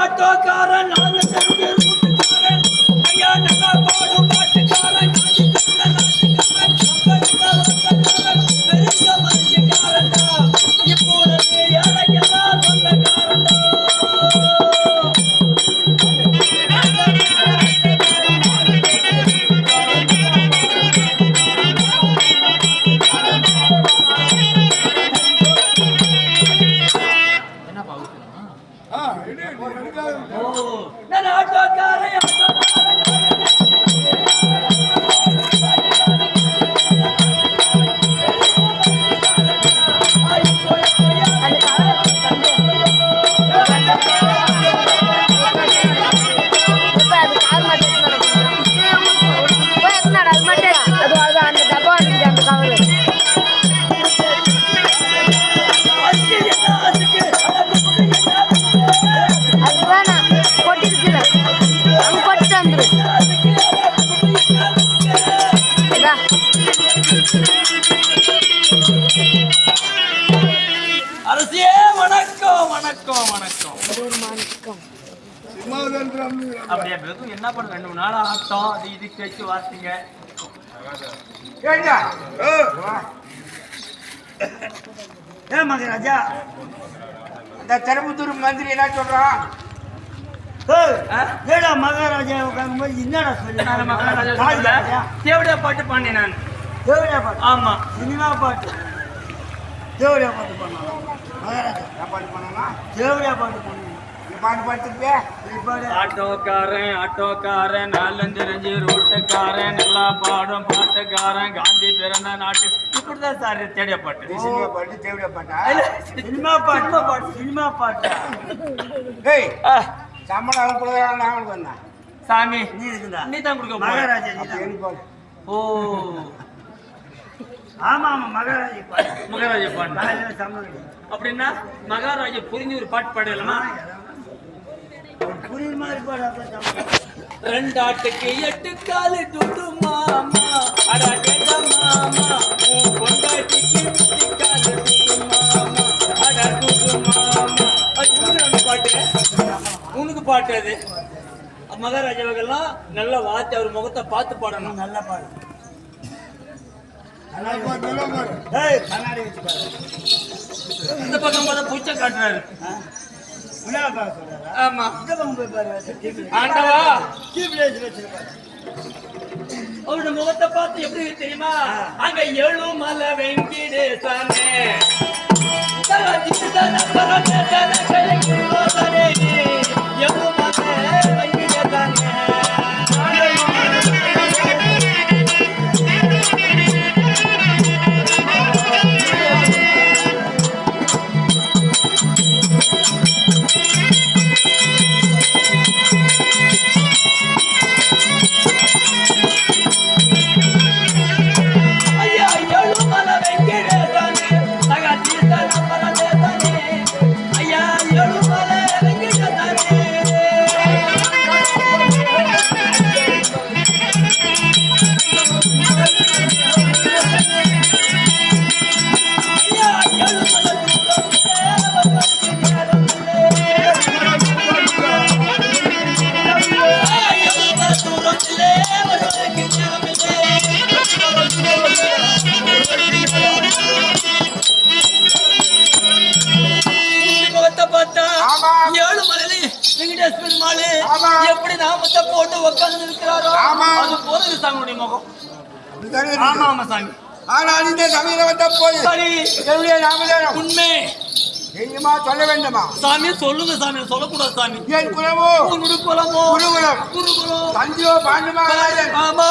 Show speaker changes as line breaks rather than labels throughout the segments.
ஆட்டோக்காரன் நான் கூட்டுக்காரன் ஐயா நல்லா பாடும் பாட்டுக்காரன் பெரிய மஞ்சுக்காரன் இப்போது எனக்கெல்லாம் சொந்தக்காரன் நான் ஆட்டோக்காரன் அரசியே வணக்கம் வணக்கம் வணக்கம் அப்படியே என்ன பண்ண 2 நாள் ஆட்டம் அது இது கேட்டு வாசிங்க மகாராஜா
இந்த தருமபுத்தூர் மந்திரி என்ன சொல்றான்?
ஏடா மகாராஜா என்னடா சொல்லி மகாராஜா தேவடியா பாட்டு பாண்டேன் நான் தேவடியா பாட்டு ஆமா சினிமா பாட்டு தேவடியா பாட்டு பண்ணலாம் மகாராஜா
பாட்டு பண்ணா
தேவடியா பாட்டு பண்ண
பாட்டு பாட்டுப்பே
ஆட்டோக்காரன் நாலஞ்சு ரோட்டுக்காரன் நல்லா பாடும் பாட்டுக்காரன் காந்தி பிறந்த நாட்டு இப்படிதான் சார் தேடிய பாட்டு
சினிமா பாட்டு தேவடியா பாட்டா
சினிமா பாட்டு
ஏய் சம்பளம் அவன் கொடுக்குறான் நான் அவனுக்கு வந்தேன்
சாமி நீ தான் கொடுக்க
மகாராஜா
ஓ
ஆமா ஆமா
மகாராஜா பாட்டு அப்படின்னா மகாராஜா புரிஞ்சு ஒரு பாட்டு பாடலாமா?
புரியுற மாதிரி பாடு.
2 ஆட்டுக்கு 8 காலு துடு மாமா அடா கேட்ட மாமா உன் பொண்டாட்டிக்கு 8 காலு துடு மாமா அடா துடு மாமா அது பாட்டு உனக்கு பாட்டு அது மகாராஜாவுக்கெல்லாம் நல்ல வார்த்தை அவர் முகத்தை பார்த்து பாடணும்.
நல்லா பாடு. கண்ணாடி வச்சு பாரு.
இந்த பக்கம் பார்த்தா பூச்சை காட்டுறாரு. ஆமா ஆண்டவா அவருடைய முகத்தை பார்த்து எப்படி தெரியுமா? அங்க எழுமலை வெங்கடேசனே எப்படி நாமத்தை போட்டு உட்கார்ந்து இருக்கிறாரோ அது போறது சாமியுடைய முகம். ஆமா ஆமா சாமி
ஆனால் இந்த சமயம் வந்த போது
சரி
என்னுடைய நாமதேனம்
உண்மை
தெரியுமா சொல்ல வேண்டுமா?
சாமி சொல்லுங்க சாமி சொல்லக்கூடாது சாமி.
என் குலமோ
உன்னுடைய குலமோ
குருகுலம்
குருகுலம்
தந்தையோ பாண்டுமகாராஜன்
ஆமா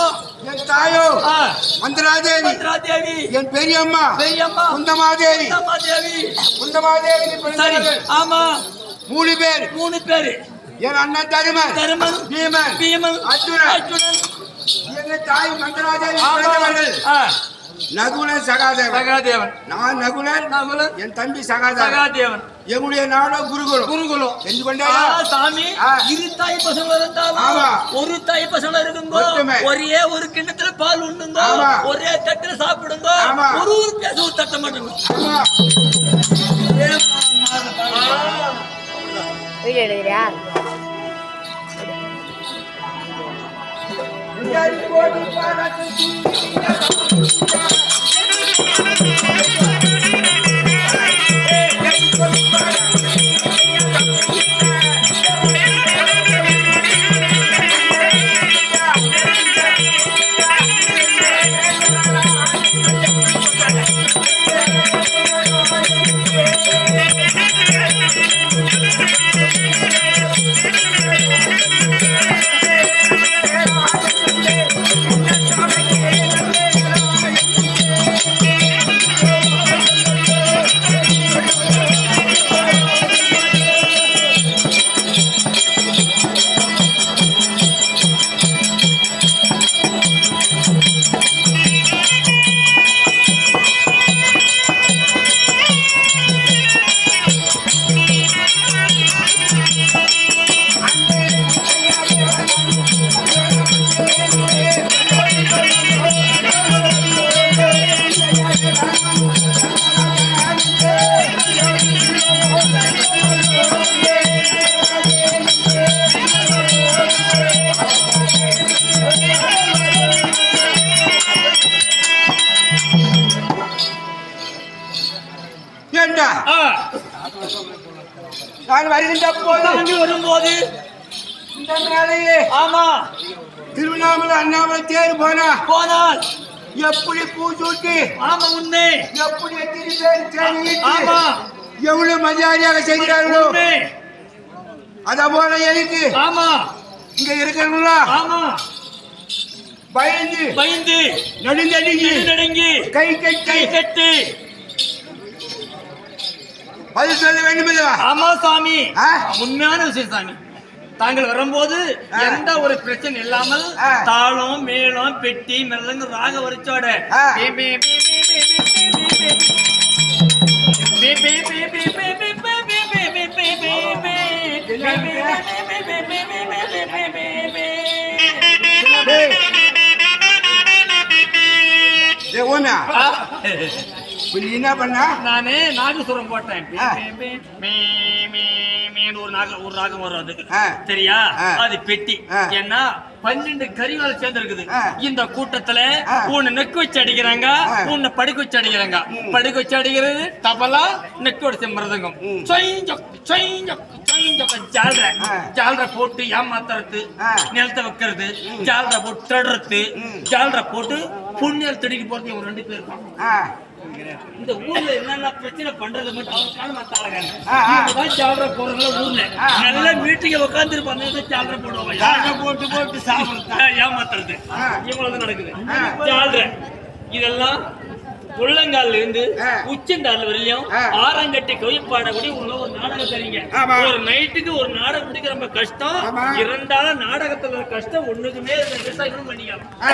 என் தாயோ
ஆ,
மந்திராதேவி
மந்திராதேவி
என் பெரியம்மா
பெரியம்மா
குந்தமாதேவி
குந்தமாதேவி
குந்தமாதேவி
சரி
பிறந்தவர்கள்
ஆமா
3 பேர்
3 பேரு
என் அண்ணன் தருமன்
தருமன்
பீமன்
பீமன்
அர்ஜுனன்
அர்ஜுனன்
என் தாய் மந்திராதேவி
ஆமா
பிறந்தவர்கள்
ஆ,
நகுலன் சகாதேவன்
சகாதேவன்
நான் நகுலன்
நகுலன்
என் தம்பி சகாதேவன்
சகாதேவன்
எங்களுடைய நாடோ குருகுலம்
குருகுலம்
தெரிந்து கொண்டே
சாமி
ஆ.
இரு தாய் பசங்க இருந்தாலும்
ஆமா.
ஒரு தாய் பசங்க இருக்குங்க
ஒற்றுமை.
ஒரே ஒரு கிண்ணத்துல பால் உண்டுங்க
ஆமா.
ஒரே தட்டுல சாப்பிடுங்க
ஆமா.
ஒரு பேச ஒரு தட்ட மாட்டேங்க
வீடியோ எடுக்கிறியா?
ஏண்டா நான் வருகின்ற போது
தாண்டி வரும்போது
இந்த மேலையே
ஆமா
திருவண்ணாமலை அண்ணாமலை தேர்
போனால்
எப்படி பூ சூட்டி
ஆமா உண்மை
எப்படி எத்தனை பேர் தேடி
ஆமா
எவ்வளவு மரியாதையாக செய்கிறார்களோ
உண்மை
அத போல எனக்கு
ஆமா
இங்க இருக்கிறவங்களா
ஆமா
பயந்து
பயந்து
நடுங்கி
நடுங்கி
கை கட்டி
கை கட்டி
பதில் சொல்ல வேண்டும் அல்லவா?
ஆமா சாமி
ஆ?
உண்மையான விஷயம் சாமி தாங்கள் வரும்போது எந்த ஒரு பிரச்சனை இல்லாமல்
ஆ.
தாளம் மேளம் பெட்டி மெல்லங்க ராக வரிச்சோட
ஆ. ஏய், ஓனா இப்ப நீ என்ன பண்ண
நானே நாகசுரம் போட்டேன்
ஆ.
ஒரு ராகம் வரும் அதுக்கு
ஆ.
சரியா
ஆ.
அது பெட்டி
ஆ.
ஏன்னா 12 கரிகால சேர்ந்து இருக்குது
ஆ.
இந்த கூட்டத்துல
ஆ.
உன்னை நெக்கு வச்சு அடிக்கிறாங்க
ஆ.
உன்னை படுக்க வச்சு அடிக்கிறாங்க படுக்க வச்சு அடிக்கிறது தபலா நெக்கு வச்சு மிருதங்கம் ஜால்ற
ஆ.
ஜால்ற போட்டு ஏமாத்துறது
ஆ.
நிலத்தை வைக்கிறது ஜால்ற போட்டு தடுறது ஜால்ற போட்டு புண்ணியல் தடிக்கு போறது ஒரு 2 பேர் இருப்பாங்க
ஆ,
இந்த ஊர்ல என்னென்ன பிரச்சனை பண்றது மட்டும் அவங்க
ஆ, ஆ.
ஜாலரை போடுறதுல ஊர்ல
ஆ.
நல்ல மீட்டிங்க உட்கார்ந்து இருப்பாங்க ஜாலரை போடுவாங்க ஜாலரை போட்டு போட்டு சாப்பிடுறது ஏமாத்துறது
ஆ.
இவ்வளவு நடக்குது
ஆ.
ஜாலரை இதெல்லாம் உள்ளங்கால்ல இருந்து
ஆ.
உச்சந்தாள் வரையிலும்
ஆ.
ஆரங்கட்டி கவி பாடக்கூடிய உள்ள ஒரு நாடகம் தரீங்க
ஆமா.
ஒரு நைட்டுக்கு ஒரு நாடகம் முடிக்க ரொம்ப கஷ்டம்
ஆமா.
இரண்டாவது நாடகத்துல ஒரு கஷ்டம் ஒண்ணுக்குமே விவசாயம் பண்ணிக்கலாம்
ஆ.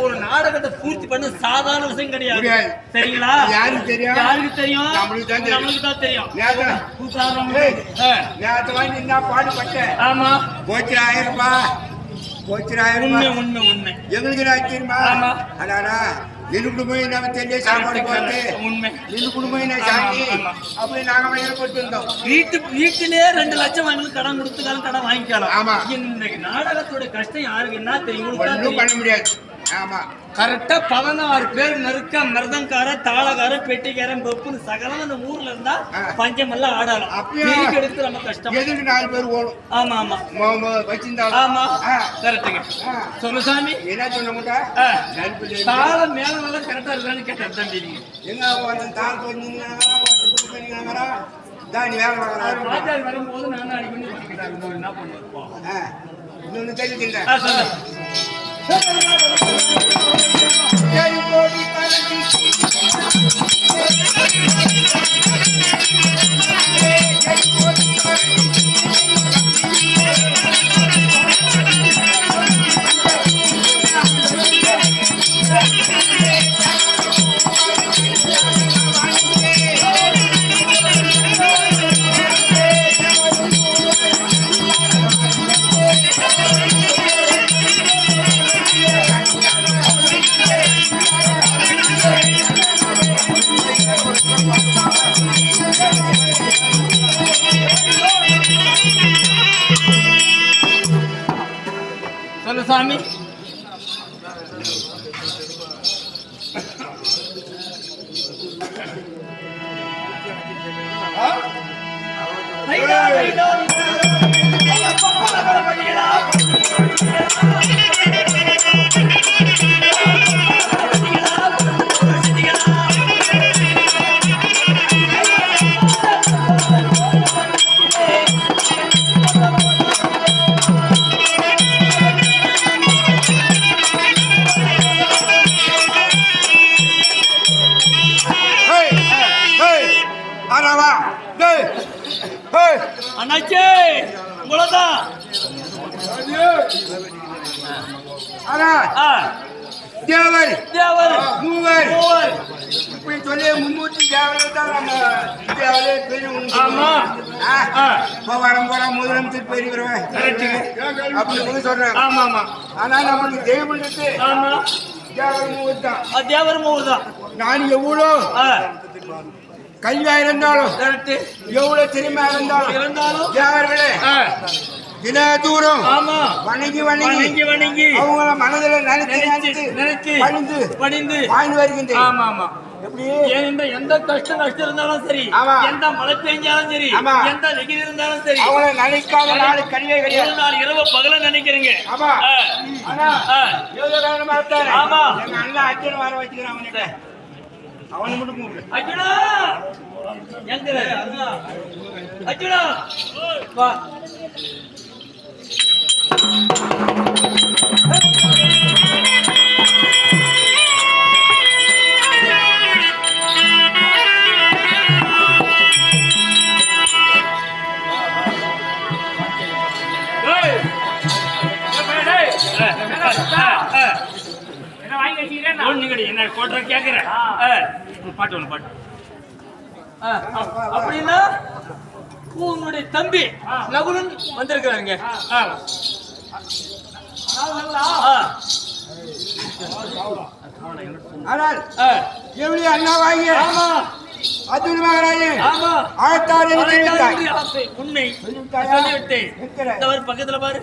ஒரு நாடகத்தை பூர்த்தி பண்ண சாதாரண விஷயம் கிடையாது
முடியாது.
சரிங்களா
யாருக்கு தெரியும்?
யாருக்கு தெரியும்
நம்மளுக்கு தான் தெரியும்.
நம்மளுக்கு தான் தெரியும்
நேத்து
உதாரணம்.
ஏய்.
ஆ.
நேத்து வாங்கி என்ன பாடுபட்டேன்
ஆமா
போச்சு 1000 ரூபாய் போச்சு 1000
உண்மை
ரூபாய்
உண்மை உண்மை
எங்களுக்கு நான் தெரியுமா
ஆமா.
அடாடா நின்று குடும்பம் நம்ம தெரிய சாப்பாடு போட்டு
உண்மை
நின்று குடும்பம் நான்
ஆமா,
சாமி
ஆமா.
அப்படி நாங்க வயல் போட்டு இருந்தோம்
வீட்டிலே 2 லட்சம் வாங்கி கடன் கொடுத்துக்காலும் கடன் வாங்கிக்கலாம்
ஆமா.
இந்த நாடகத்தோட கஷ்டம் யாருக்கு என்ன தெரியும் உங்களுக்கு தான்
ஒன்றும் பண்ண
தெரியும்.
முடியாது ஆமா
கரெக்டா 16 பேர் நறுக்க மிருதங்கார தாளகார பெட்டிக்காரன் பப்புன்னு சகலம் அந்த ஊர்ல இருந்தா பஞ்சம் எல்லாம் ஆடலாம்
அப்படியே
எடுத்து நம்ம கஷ்டம்
எதுக்கு 4 பேர் ஓடும்
ஆமா ஆமா
வச்சிருந்தாலும்
ஆமா கரெக்டுங்க சொல்லு சாமி
என்ன சொன்ன முட்டா
தாளம் மேல நல்லா கரெக்டா இருக்கான்னு கேட்டேன் தம்பி
எங்க வந்து தாள் பண்ணிங்கன்னா தானி வேலை வாங்குறாரு
ராஜாரி வரும்போது நானும் அடி பண்ணி பண்ணிக்கிட்டாங்க என்ன பண்ணுவோம்
இன்னொன்னு தெரிஞ்சுக்கிட்டேன்
சொல்லு சாமி அண்ணாச்சே உங்களதான்
தேவர்
தேவர்
மூவர்
மூவர்
இப்படி சொல்லி மும்மூர்த்தி தேவர்கள் தான் நம்ம இந்தியாவிலே பெரிய
ஆமா
போவாரம் போறான் முதலமைச்சர் பெரியவருவேன் அப்படின்னு சொல்றேன்
ஆமா ஆமா
ஆனா நமக்கு தெய்வம் இருக்கு
ஆமா
தேவர் மூவர் தான்
தேவர் மூவர் தான்
நான் எவ்வளோ கல்வியா இருந்தாலும் எவ்வளவு திறமையா இருந்தாலும் தேவர்களே தின தூரம்
ஆமா
வணங்கி வணங்கி வணங்கி அவங்கள மனதில் நினைச்சு பணிந்து வாழ்ந்து வருகின்றேன்
ஆமா ஆமா எப்படி எந்த கஷ்டம் இருந்தாலும் சரி எந்த மழை பெஞ்சாலும் சரி எந்த வெயில் இருந்தாலும் சரி
அவங்கள நினைக்காத நாள் கல்வியே கிடையாது
நாள் இரவு பகல நினைக்கிறீங்க
ஆமா ஆனா ஆமா எங்க அண்ணன் அச்சன் வர வச்சுக்கிறேன் அவன்கிட்ட அவனை மட்டும் கூப்பிடு
அர்ஜுனா எங்க அர்ஜுனா வா என்ன கோட்டை கேக்குறேன் பாட்டு ஒண்ணு பாட்டு அப்படின்னா உங்களுடைய தம்பி நகுலன் வந்திருக்கிறாருங்க
ஆனால் எப்படி அண்ணாவாகி அர்ஜுன் மகராஜே
உண்மை சொல்லிவிட்டேன் பக்கத்துல பாரு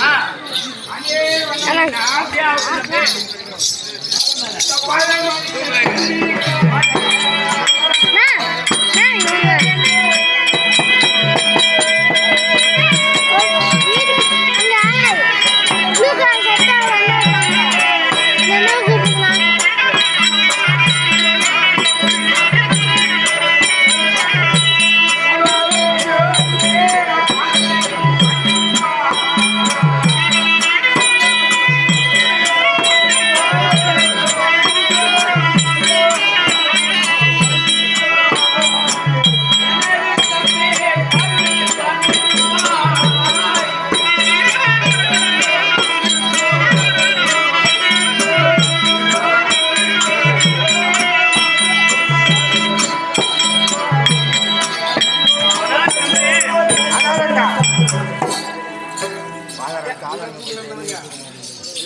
ஆ,
அங்கே வந்தீங்கன்னா,
அப்படியே ஆகுது.
பாதை மாறி.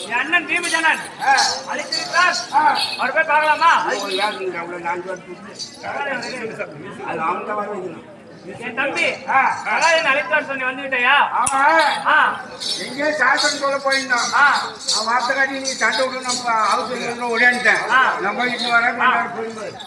என் அண்ணன் பீமஜனன் அழைத்திருக்கிறார். அவர் போய் பார்க்கலாமா?
அது அவங்க வர வைக்கணும்.
என் தம்பி சகாயன் அழைத்தார் சொன்ன வந்துவிட்டயா?
ஆமா,
ஆ,
எங்கேயோ சாசனம் சொல்ல போயிருந்தோம்.
ஆ,
அவன் வார்த்தை காட்டி நீ சண்டை விட்டு நம்ம அவசரம் ஓடியான்ட்டேன்.
ஆ.
நம்ம வீட்டு வர போயிருந்தோம்.